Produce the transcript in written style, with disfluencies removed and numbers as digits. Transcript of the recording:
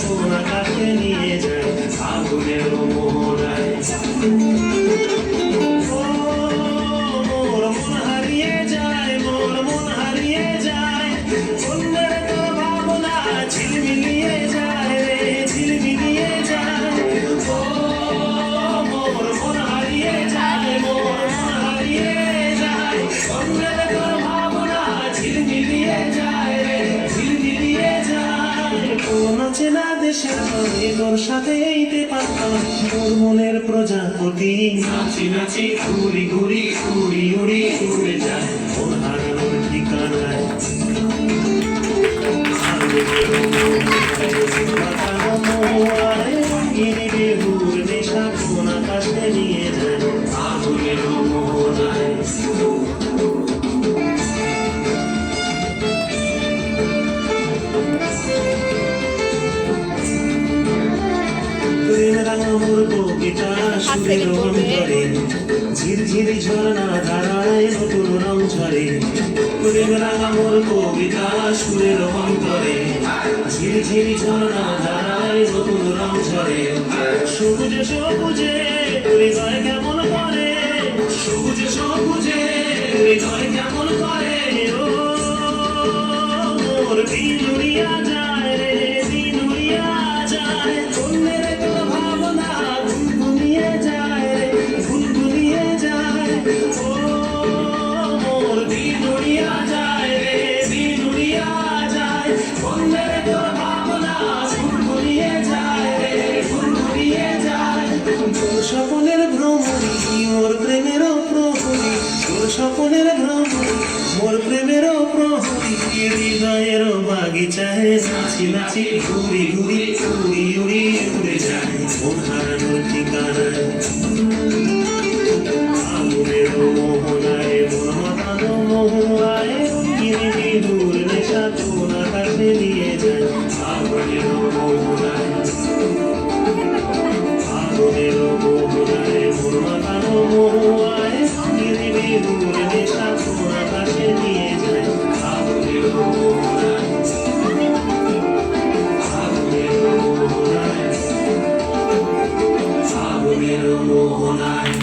কোন আকাশে নিয়ে যায় আগুনের মোহনায়। মোর মন হারিয়ে যায়, মোর মন হারিয়ে যায়, অন্যের তোর ভাবনা ঝিলমিলিয়ে যায় রে, ঝিলমিলিয়ে যায়। মোর মন হারিয়ে যায়, মোর মন হারিয়ে যায়, অন্যের তোর ভাবনা ঝিলমিলিয়ে যায় রে, ঝিলমিলিয়ে যায়। কোন চেনা দেশের আমি তোর সাথে এইতে পারতাম, তোর মনের প্রজাপতি নাচি নাচি ঘুরি ঘুরি উড়ি উড়ি উড়ে যায় মন হারানোর ঠিকানায়। বেহুর নেশা কোন আকাশে নিয়ে যায় আগুনের মোহনায়। প্রেম রাঙামোর বগিচা সুরের অন্তরে, ঝিরঝিরি ঝরনা ধারায় নতুন রং ঝরে। প্রেম রাঙামোর কবিতা সুরের অন্তরে, ঝিরঝিরি ঝরনা ধারায় নতুন রং ঝরে। সবুজে সবুজে হৃদয় কেমন করে, সবুজে সবুজে হৃদয় কেমন করে। ও মোর দিন উড়িয়া যায় রে, দিন উড়িয়া যায়, অন্যের তোর ভাবনা গুনগুনিয়ে যায় রে, গুনগুনিয়ে যায়। ও মোর দিন উড়িয়া যায় রে, দিন উড়িয়া যায়, অন্যের তোর ভাবনা গুনগুনিয়ে যায় রে, গুনগুনিয়ে যায়। তোর স্বপনের ভ্রমণী মোর প্রেমেরও প্রহরী, তোর স্বপনের ভ্রমণী মোর প্রেমেরও প্রহরী। হৃদয়ের বাগিচায় নাচি নাচি ঘুরি ঘুরি উড়ি উড়ি উড়ে যায় মন হারানোর ঠিকানায়। আগুনের মোহনায় মন মাতানো মোহনায়, বেহুর নেশা কোন আকাশে নিয়ে যায় আগুনের মোহনায়। আগুনের মোহনায় মন মাতানো মোহনায়, বেহুর নেশা কোন আকাশে নিয়ে যায় আগুনের মোহনায়। আগুনের মোহনায়, আগুনের মোহনায়।